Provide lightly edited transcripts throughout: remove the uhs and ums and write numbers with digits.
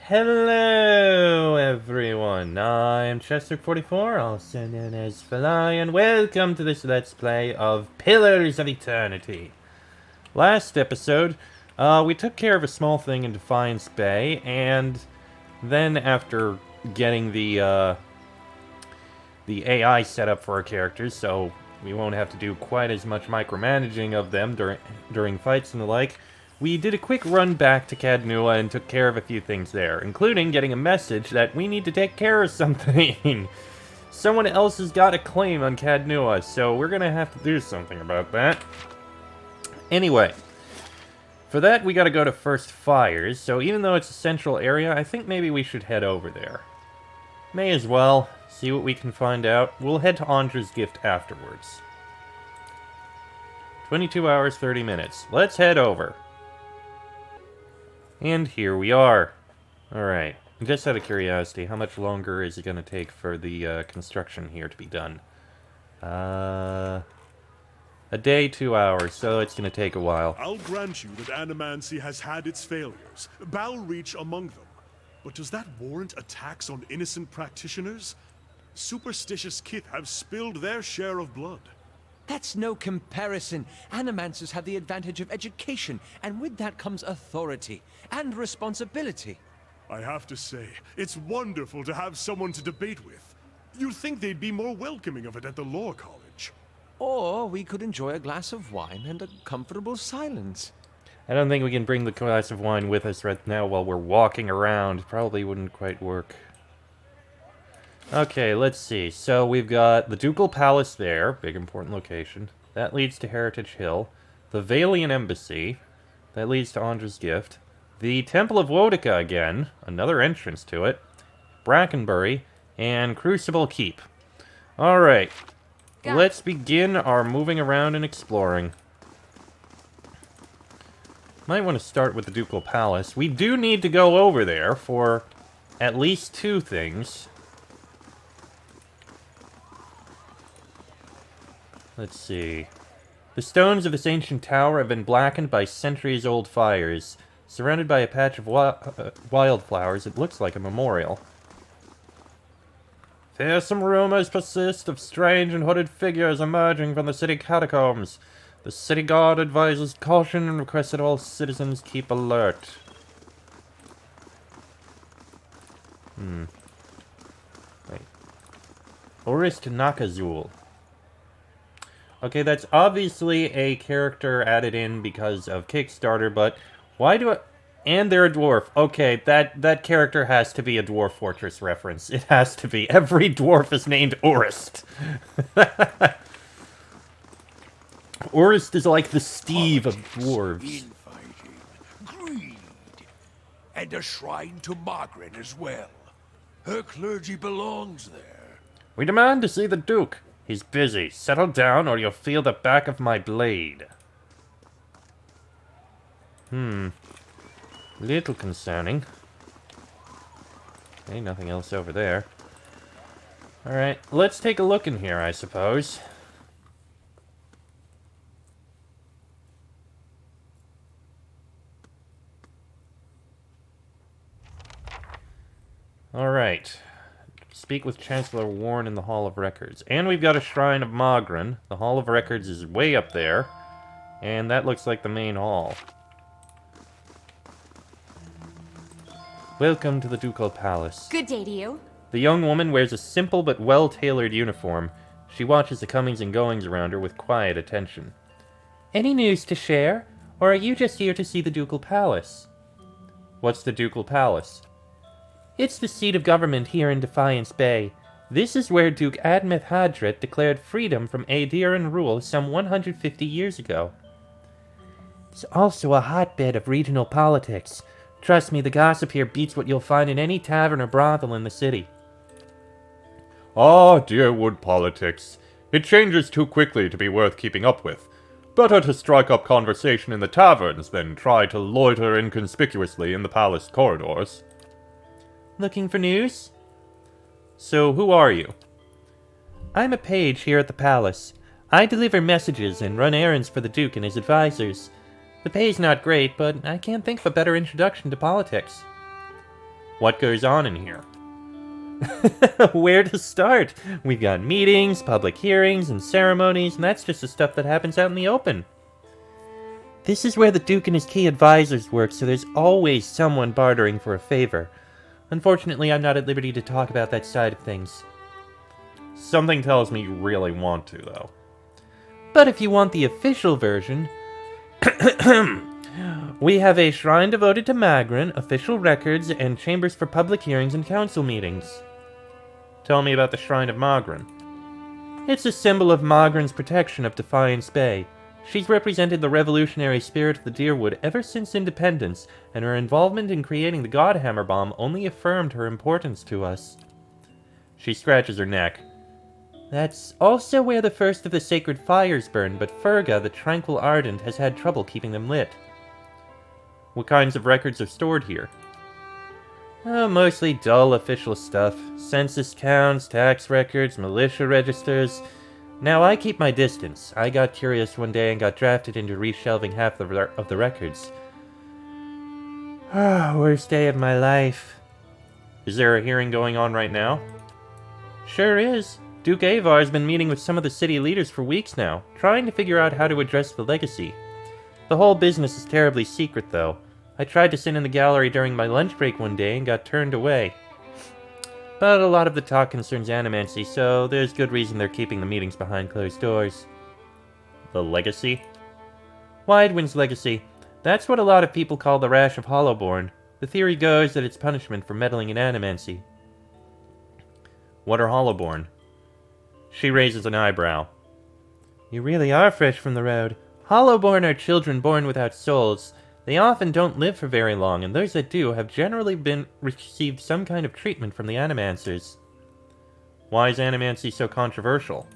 Hello, everyone. I'm Chester44, also known as Fly, and welcome to this Let's Play of Pillars of Eternity. Last episode, we took care of a small thing in Defiance Bay, and then after getting the AI set up for our characters, so we won't have to do quite as much micromanaging of them during fights and the like, we did a quick run back to Cadnua and took care of a few things there, including getting a message that we need to take care of something. Someone else has got a claim on Cadnua, so we're gonna have to do something about that. Anyway, for that we gotta go to First Fires, so even though it's a central area, I think maybe we should head over there. May as well, see what we can find out. We'll head to Andra's Gift afterwards. 22 hours, 30 minutes. Let's head over. And here we are. Alright, just out of curiosity, how much longer is it going to take for the construction here to be done? A day, 2 hours, so it's going to take a while. I'll grant you that animancy has had its failures, Balreach among them. But does that warrant attacks on innocent practitioners? Superstitious kith have spilled their share of blood. That's no comparison. Animancers have the advantage of education, and with that comes authority and responsibility. I have to say, it's wonderful to have someone to debate with. You'd think they'd be more welcoming of it at the Law College. Or we could enjoy a glass of wine and a comfortable silence. I don't think we can bring the glass of wine with us right now while we're walking around. Probably wouldn't quite work. Okay, let's see. So we've got the Ducal Palace there, big important location. That leads to Heritage Hill. The Valian Embassy. That leads to Andra's Gift. The Temple of Wodica again, another entrance to it. Brackenbury, and Crucible Keep. Alright, let's begin our moving around and exploring. Might want to start with the Ducal Palace. We do need to go over there for at least two things. Let's see. The stones of this ancient tower have been blackened by centuries-old fires. Surrounded by a patch of wildflowers, it looks like a memorial. Fearsome rumors persist of strange and hooded figures emerging from the city catacombs. The city guard advises caution and requests that all citizens keep alert. Wait. Orist Nakazul. Okay, that's obviously a character added in because of Kickstarter, but why do I... And they're a dwarf. Okay, that character has to be a Dwarf Fortress reference. It has to be. Every dwarf is named Orist. Orist is like the Steve of dwarves. Infighting, greed, and a shrine to Margaret as well. Her clergy belongs there. We demand to see the Duke. He's busy. Settle down or you'll feel the back of my blade. Little concerning. Okay, nothing else over there. Alright, let's take a look in here, I suppose. Alright. Speak with Chancellor Warren in the Hall of Records. And we've got a Shrine of Magran. The Hall of Records is way up there. And that looks like the main hall. Welcome to the Ducal Palace. Good day to you. The young woman wears a simple but well-tailored uniform. She watches the comings and goings around her with quiet attention. Any news to share? Or are you just here to see the Ducal Palace? What's the Ducal Palace? It's the seat of government here in Defiance Bay. This is where Duke Admeth Hadret declared freedom from Aediran rule some 150 years ago. It's also a hotbed of regional politics. Trust me, the gossip here beats what you'll find in any tavern or brothel in the city. Ah, dear wood politics. It changes too quickly to be worth keeping up with. Better to strike up conversation in the taverns than try to loiter inconspicuously in the palace corridors. Looking for news? So, who are you? I'm a page here at the palace. I deliver messages and run errands for the Duke and his advisors. The pay's not great, but I can't think of a better introduction to politics. What goes on in here? Where to start? We've got meetings, public hearings, and ceremonies, and that's just the stuff that happens out in the open. This is where the Duke and his key advisors work, so there's always someone bartering for a favor. Unfortunately, I'm not at liberty to talk about that side of things. Something tells me you really want to, though. But if you want the official version, we have a shrine devoted to Magrin, official records, and chambers for public hearings and council meetings. Tell me about the Shrine of Magrin. It's a symbol of Magrin's protection of Defiance Bay. She's represented the revolutionary spirit of the Deerwood ever since independence, and her involvement in creating the Godhammer bomb only affirmed her importance to us. She scratches her neck. That's also where the first of the sacred fires burned, but Ferga, the Tranquil Ardent, has had trouble keeping them lit. What kinds of records are stored here? Mostly dull official stuff. Census counts, tax records, militia registers. Now, I keep my distance. I got curious one day and got drafted into reshelving half of the records. Worst day of my life. Is there a hearing going on right now? Sure is. Duke Avar's been meeting with some of the city leaders for weeks now, trying to figure out how to address the legacy. The whole business is terribly secret, though. I tried to sit in the gallery during my lunch break one day and got turned away. But a lot of the talk concerns animancy, so there's good reason they're keeping the meetings behind closed doors. The legacy? Widewind's legacy. That's what a lot of people call the Rash of Hollowborn. The theory goes that it's punishment for meddling in animancy. What are Hollowborn? She raises an eyebrow. You really are fresh from the road. Hollowborn are children born without souls. They often don't live for very long, and those that do have generally received some kind of treatment from the animancers. Why is animancy so controversial?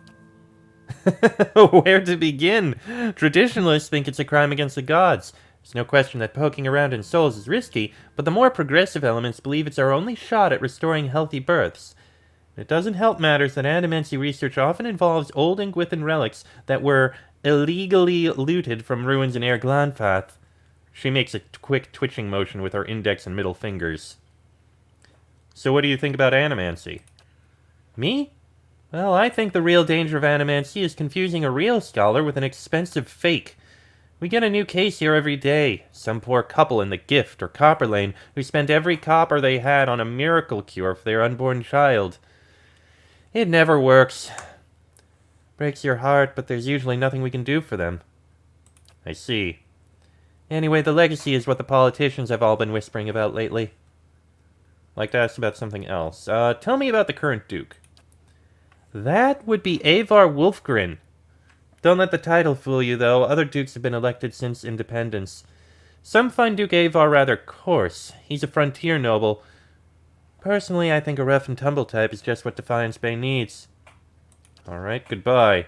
Where to begin? Traditionalists think it's a crime against the gods. There's no question that poking around in souls is risky, but the more progressive elements believe it's our only shot at restoring healthy births. It doesn't help matters that animancy research often involves old Ingwithan relics that were illegally looted from ruins in Air Glanfath. She makes a quick twitching motion with her index and middle fingers. So what do you think about animancy? Me? Well, I think the real danger of animancy is confusing a real scholar with an expensive fake. We get a new case here every day. Some poor couple in the Gift or Copper Lane who spent every copper they had on a miracle cure for their unborn child. It never works. Breaks your heart, but there's usually nothing we can do for them. I see. Anyway, the legacy is what the politicians have all been whispering about lately. I'd like to ask about something else. Tell me about the current Duke. That would be Avar Wolfgren. Don't let the title fool you, though. Other dukes have been elected since independence. Some find Duke Avar rather coarse. He's a frontier noble. Personally, I think a rough and tumble type is just what Defiance Bay needs. Alright, goodbye.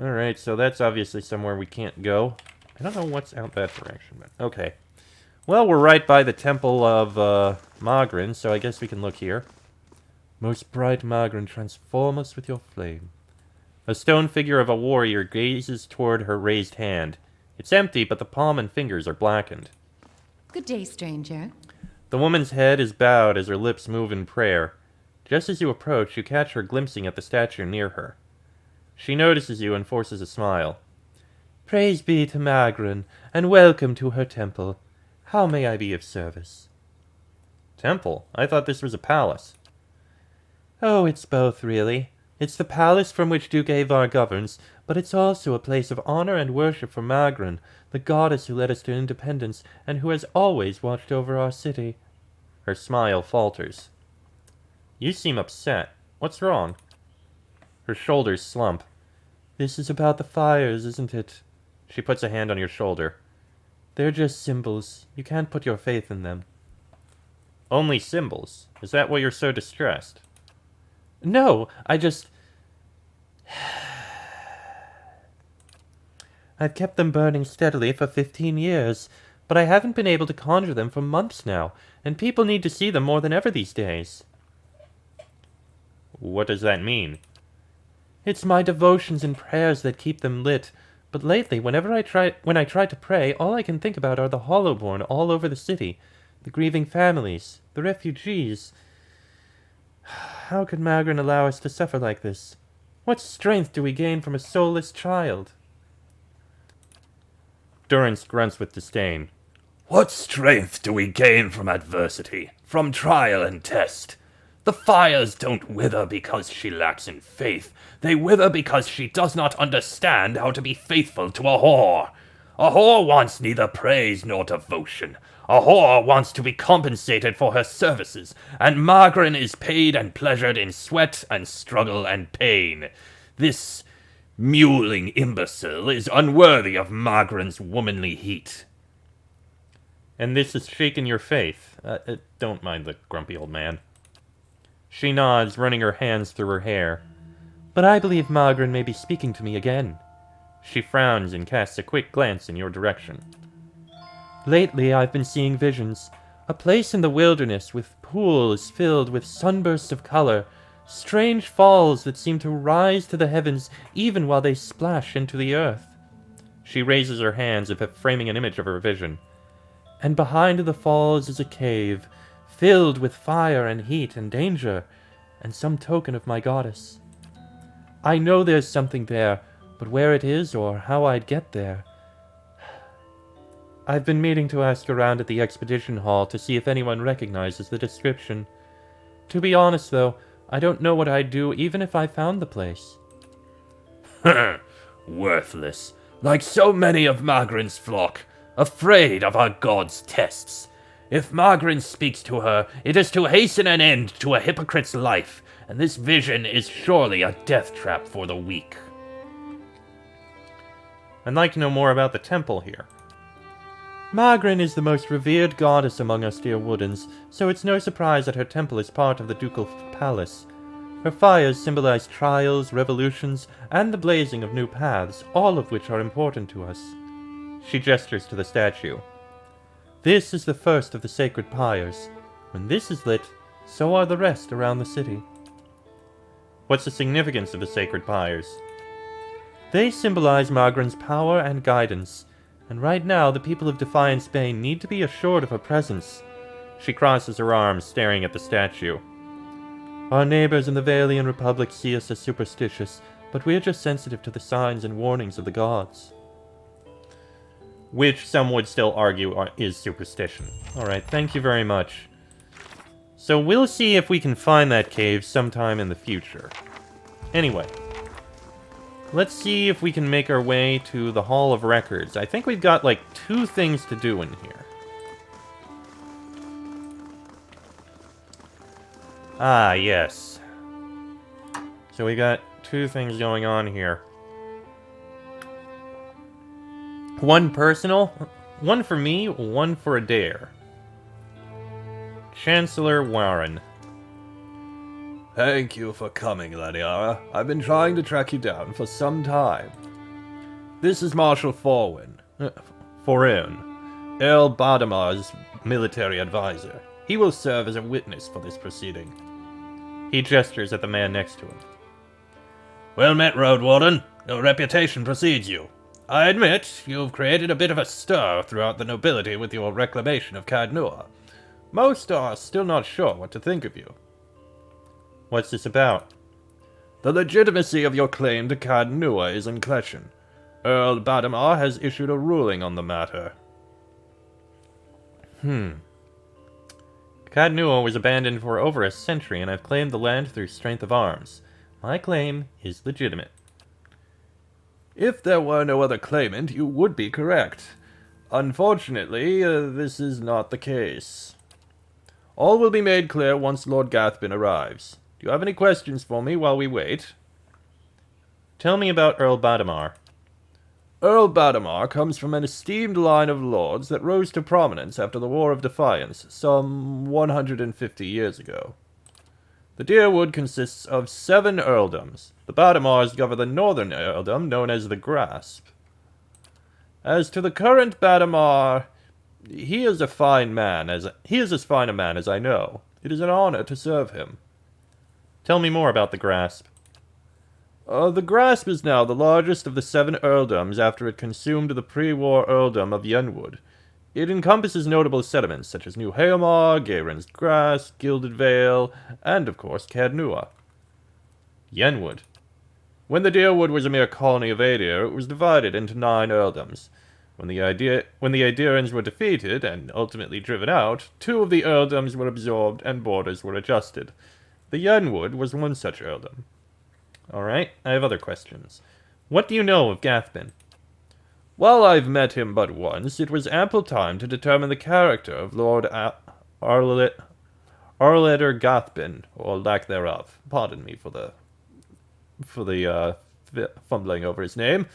Alright, so that's obviously somewhere we can't go. I don't know what's out that direction, but okay. Well, we're right by the Temple of Magrin, so I guess we can look here. Most bright Magrin, transform us with your flame. A stone figure of a warrior gazes toward her raised hand. It's empty, but the palm and fingers are blackened. Good day, stranger. The woman's head is bowed as her lips move in prayer. Just as you approach, you catch her glimpsing at the statue near her. She notices you and forces a smile. Praise be to Magrin, and welcome to her temple. How may I be of service? Temple? I thought this was a palace. Oh, it's both, really. It's the palace from which Duke Avar governs, but it's also a place of honor and worship for Magrin, the goddess who led us to independence and who has always watched over our city. Her smile falters. You seem upset. What's wrong? Her shoulders slump. This is about the fires, isn't it? She puts a hand on your shoulder. They're just symbols. You can't put your faith in them. Only symbols? Is that why you're so distressed? No, I've kept them burning steadily for 15 years, but I haven't been able to conjure them for months now, and people need to see them more than ever these days. What does that mean? It's my devotions and prayers that keep them lit, but lately, when I try to pray, all I can think about are the Hollowborn all over the city. the grieving families, the refugees. How could Magrin allow us to suffer like this? What strength do we gain from a soulless child? Durrance grunts with disdain. What strength do we gain from adversity, from trial and test? The fires don't wither because she lacks in faith. They wither because she does not understand how to be faithful to a whore. A whore wants neither praise nor devotion. A whore wants to be compensated for her services, and Magrin is paid and pleasured in sweat and struggle and pain. This mewling imbecile is unworthy of Magrin's womanly heat. And this is shaking your faith. Don't mind the grumpy old man. She nods, running her hands through her hair. But I believe Magrin may be speaking to me again. She frowns and casts a quick glance in your direction. Lately I've been seeing visions. A place in the wilderness with pools filled with sunbursts of color. Strange falls that seem to rise to the heavens even while they splash into the earth. She raises her hands as if framing an image of her vision. And behind the falls is a cave, filled with fire and heat and danger, and some token of my goddess. I know there's something there, but where it is or how I'd get there. I've been meaning to ask around at the expedition hall to see if anyone recognizes the description. To be honest, though, I don't know what I'd do even if I found the place. Worthless, like so many of Magrin's flock, afraid of our god's tests. If Magrin speaks to her, it is to hasten an end to a hypocrite's life, and this vision is surely a death trap for the weak. I'd like to know more about the temple here. Magrin is the most revered goddess among us dear Woodens, so it's no surprise that her temple is part of the Ducal Palace. Her fires symbolize trials, revolutions, and the blazing of new paths, all of which are important to us. She gestures to the statue. This is the first of the sacred pyres. When this is lit, so are the rest around the city. What's the significance of the sacred pyres? They symbolize Magrin's power and guidance, and right now the people of Defiance Bay need to be assured of her presence. She crosses her arms, staring at the statue. Our neighbors in the Valian Republic see us as superstitious, but we're just sensitive to the signs and warnings of the gods. Which some would still argue is superstition. Alright, thank you very much. So we'll see if we can find that cave sometime in the future. Anyway, let's see if we can make our way to the Hall of Records. I think we've got like 2 things to do in here. Ah, yes. So we got 2 things going on here. One personal, one for me, one for Adair. Chancellor Warren. Thank you for coming, Laniara. I've been trying to track you down for some time. This is Marshal Forwin. Earl Badamar's military advisor. He will serve as a witness for this proceeding. He gestures at the man next to him. Well met, Road Warden. Your reputation precedes you. I admit, you've created a bit of a stir throughout the nobility with your reclamation of Cadnua. Most are still not sure what to think of you. What's this about? The legitimacy of your claim to Cadnua is in question. Earl Badamar has issued a ruling on the matter. Cadnua was abandoned for over a century, and I've claimed the land through strength of arms. My claim is legitimate. If there were no other claimant, you would be correct. Unfortunately, this is not the case. All will be made clear once Lord Gathbin arrives. Do you have any questions for me while we wait? Tell me about Earl Badamar. Earl Badamar comes from an esteemed line of lords that rose to prominence after the War of Defiance, some 150 years ago. The Deerwood consists of 7 earldoms. The Badamars govern the northern earldom, known as the Grasp. As to the current Badamar, he is as fine a man as I know. It is an honor to serve him. Tell me more about the Grasp. The Grasp is now the largest of the 7 earldoms after it consumed the pre-war earldom of Yenwood. It encompasses notable settlements such as New Haemar, Gairen's Grass, Gilded Vale, and of course Cadnua. Yenwood. When the Deerwood was a mere colony of Aedir, it was divided into 9 earldoms. When the Aedirans were defeated and ultimately driven out, 2 of the earldoms were absorbed and borders were adjusted. The Yenwood was one such earldom. Alright, I have other questions. What do you know of Gathbin? While I've met him but once, it was ample time to determine the character of Lord Arledder Gathbin, or lack thereof. Pardon me for the fumbling over his name.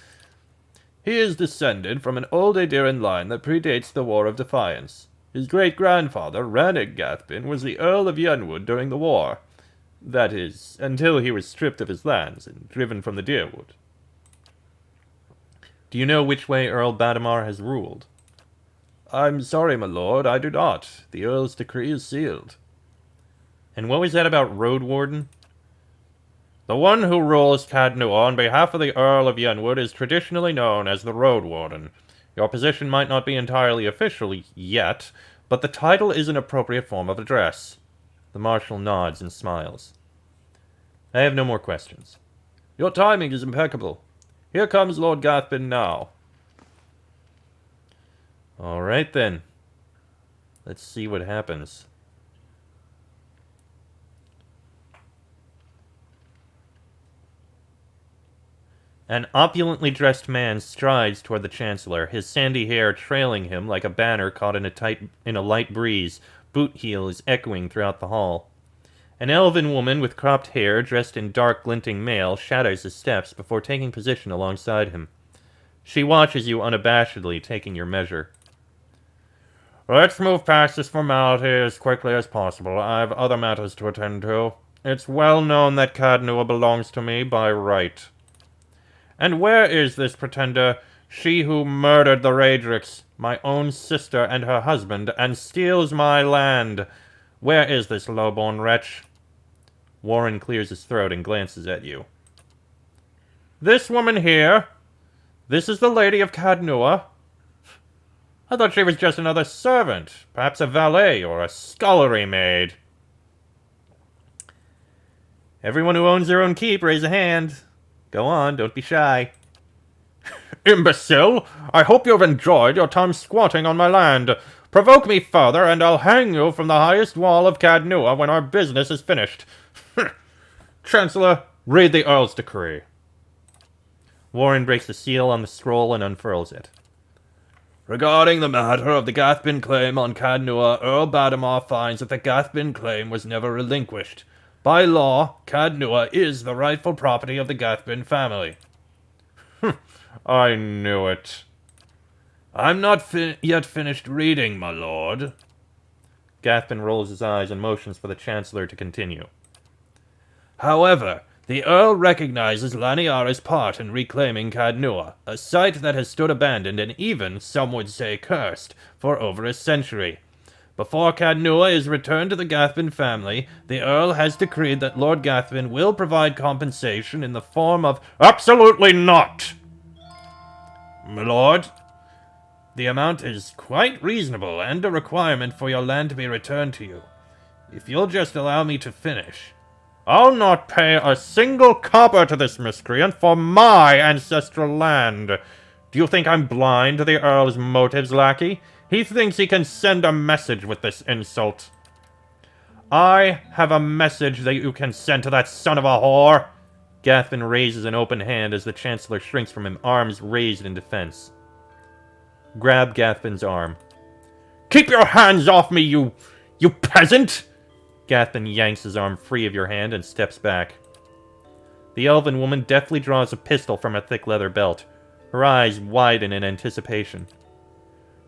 He is descended from an old Aediran line that predates the War of Defiance. His great-grandfather, Rannig Gathbin, was the Earl of Yenwood during the war. That is, until he was stripped of his lands and driven from the Deerwood. Do you know which way Earl Badamar has ruled? I'm sorry, my lord, I do not. The Earl's decree is sealed. And what was that about Road Warden? The one who rules Cadnua on behalf of the Earl of Yenwood is traditionally known as the Road Warden. Your position might not be entirely official yet, but the title is an appropriate form of address. The Marshal nods and smiles. I have no more questions. Your timing is impeccable. Here comes Lord Gathbin now. Alright then. Let's see what happens. An opulently dressed man strides toward the Chancellor, his sandy hair trailing him like a banner caught in a light breeze. Boot heels echoing throughout the hall. An elven woman with cropped hair, dressed in dark glinting mail, shadows his steps before taking position alongside him. She watches you unabashedly, taking your measure. Let's move past this formality as quickly as possible. I have other matters to attend to. It's well known that Cadnua belongs to me by right. And where is this pretender, she who murdered the Raedrix, my own sister and her husband, and steals my land? Where is this low-born wretch? Warren clears his throat and glances at you. This woman here? This is the Lady of Cadnua? I thought she was just another servant, perhaps a valet or a scullery maid. Everyone who owns their own keep, raise a hand. Go on, don't be shy. Imbecile! I hope you've enjoyed your time squatting on my land. Provoke me further, and I'll hang you from the highest wall of Cadnua when our business is finished. Chancellor, read the Earl's decree. Warren breaks the seal on the scroll and unfurls it. Regarding the matter of the Gathbin claim on Cadnua, Earl Badamar finds that the Gathbin claim was never relinquished. By law, Cadnua is the rightful property of the Gathbin family. I knew it. I'm not yet finished reading, my lord. Gathbin rolls his eyes and motions for the Chancellor to continue. However, the Earl recognizes Laniara's part in reclaiming Cadnua, a site that has stood abandoned and even, some would say, cursed, for over a century. Before Cadnua is returned to the Gathbin family, the Earl has decreed that Lord Gathbin will provide compensation in the form of— Absolutely not! My lord, the amount is quite reasonable and a requirement for your land to be returned to you. If you'll just allow me to finish. I'll not pay a single copper to this miscreant for my ancestral land. Do you think I'm blind to the Earl's motives, lackey? He thinks he can send a message with this insult. I have a message that you can send to that son of a whore. Gathbin raises an open hand as the Chancellor shrinks from him, arms raised in defense. Grab Gathbin's arm. Keep your hands off me, you peasant! Gathbin yanks his arm free of your hand and steps back. The elven woman deftly draws a pistol from a thick leather belt. Her eyes widen in anticipation.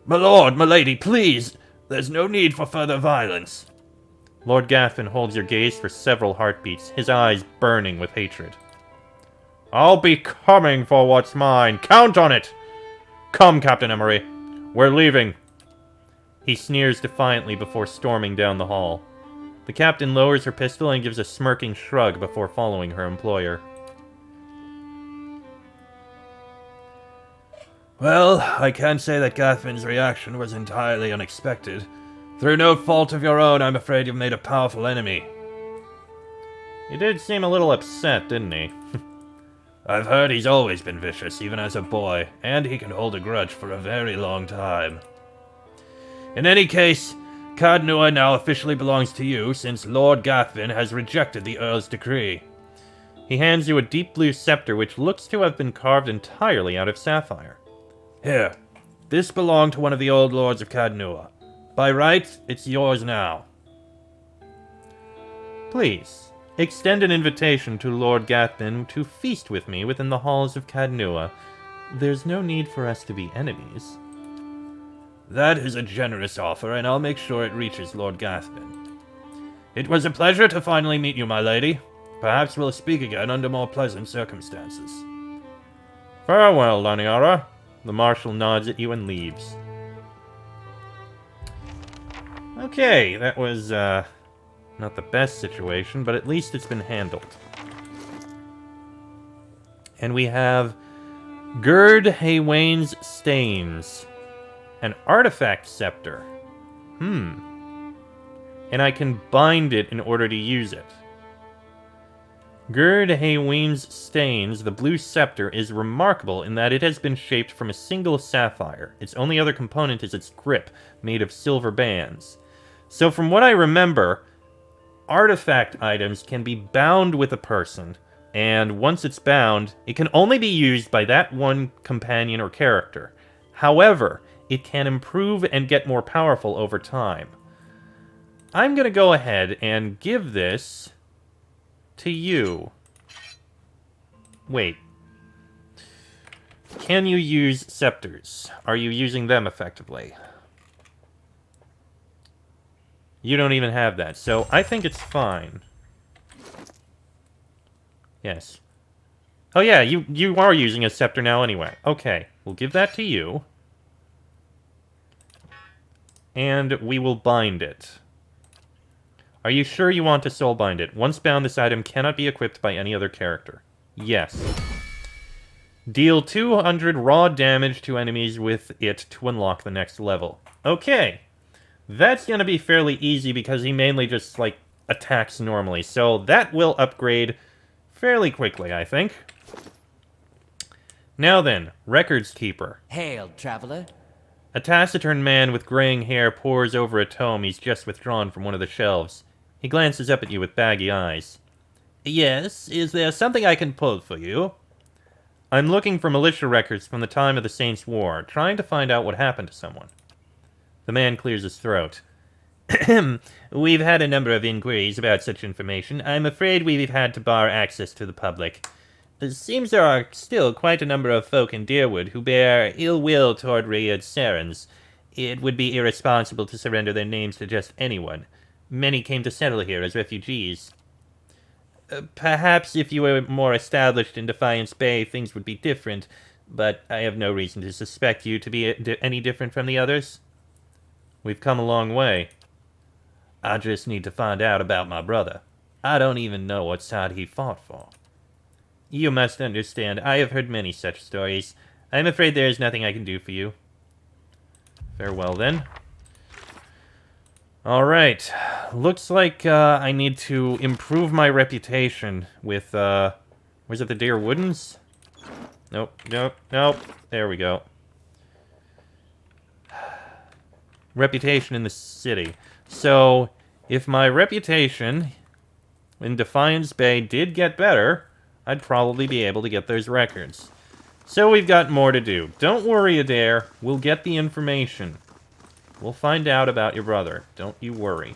My lord, my lady, please! There's no need for further violence. Lord Gathbin holds your gaze for several heartbeats, his eyes burning with hatred. I'll be coming for what's mine. Count on it! Come, Captain Emery. We're leaving. He sneers defiantly before storming down the hall. The captain lowers her pistol and gives a smirking shrug before following her employer. Well, I can't say that Gathvin's reaction was entirely unexpected. Through no fault of your own, I'm afraid you've made a powerful enemy. He did seem a little upset, didn't he? I've heard he's always been vicious, even as a boy, and he can hold a grudge for a very long time. In any case, Cadnua now officially belongs to you, since Lord Gathvin has rejected the Earl's decree. He hands you a deep blue scepter which looks to have been carved entirely out of sapphire. Here, this belonged to one of the old lords of Cadnua. By right, it's yours now. Please, extend an invitation to Lord Gathvin to feast with me within the halls of Cadnua. There's no need for us to be enemies. That is a generous offer, and I'll make sure it reaches Lord Gathvin. It was a pleasure to finally meet you, my lady. Perhaps we'll speak again under more pleasant circumstances. Farewell, Laniara. The marshal nods at you and leaves. Okay, that was, not the best situation, but at least it's been handled. And we have Gerd Haywain's Stains. An artifact scepter. And I can bind it in order to use it. Gerd Haywain's Stains, the blue scepter, is remarkable in that it has been shaped from a single sapphire. Its only other component is its grip, made of silver bands. So from what I remember, artifact items can be bound with a person, and once it's bound, it can only be used by that one companion or character. However, it can improve and get more powerful over time. I'm going to go ahead and give this to you. Wait. Can you use scepters? Are you using them effectively? You don't even have that, so I think it's fine. Yes. Oh yeah, you are using a scepter now anyway. Okay, we'll give that to you. And we will bind it. Are you sure you want to soul bind it? Once bound, this item cannot be equipped by any other character. Yes. Deal 200 raw damage to enemies with it to unlock the next level. Okay. That's going to be fairly easy because he mainly just, like, attacks normally. So that will upgrade fairly quickly, I think. Now then, Records Keeper. Hail, traveler. A taciturn man with graying hair pores over a tome he's just withdrawn from one of the shelves. He glances up at you with baggy eyes. Yes, is there something I can pull for you? I'm looking for militia records from the time of the Saints' War, trying to find out what happened to someone. The man clears his throat. We've had a number of inquiries about such information. I'm afraid we've had to bar access to the public. It seems there are still quite a number of folk in Deerwood who bear ill will toward Rayard Sarens. It would be irresponsible to surrender their names to just anyone. Many came to settle here as refugees. Perhaps if you were more established in Defiance Bay, things would be different, but I have no reason to suspect you to be any different from the others. We've come a long way. I just need to find out about my brother. I don't even know what side he fought for. You must understand, I have heard many such stories. I'm afraid there is nothing I can do for you. Farewell, then. Alright. Looks like I need to improve my reputation with, was it the Deer Woodens? Nope, nope, nope. There we go. Reputation in the city. So, if my reputation in Defiance Bay did get better, I'd probably be able to get those records. So we've got more to do. Don't worry, Adair. We'll get the information. We'll find out about your brother. Don't you worry.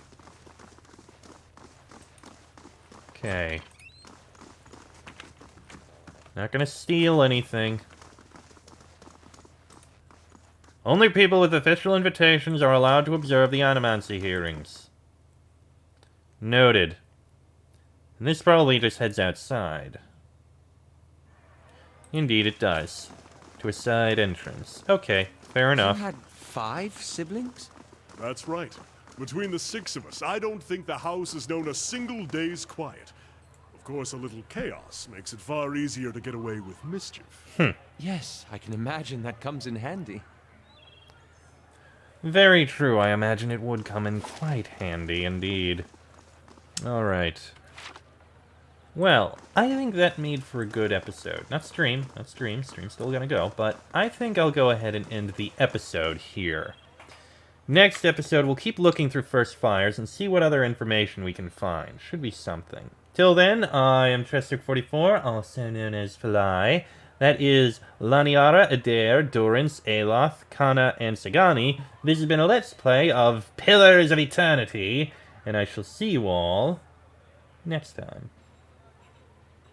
Okay. Not gonna steal anything. Only people with official invitations are allowed to observe the Animancy hearings. Noted. And this probably just heads outside. Indeed it does. To a side entrance. Okay, fair enough. You had 5 siblings? That's right. Between the 6 of us, I don't think the house has known a single day's quiet. Of course, a little chaos makes it far easier to get away with mischief. Yes, I can imagine that comes in handy. Very true. I imagine it would come in quite handy indeed. Alright. Well, I think that made for a good episode. Not stream. Stream's still gonna go. But I think I'll go ahead and end the episode here. Next episode, we'll keep looking through First Fires and see what other information we can find. Should be something. Till then, I am Chester44, also known as Fly. That is Laniara, Adair, Durance, Aloth, Kana, and Sagani. This has been a Let's Play of Pillars of Eternity, and I shall see you all next time.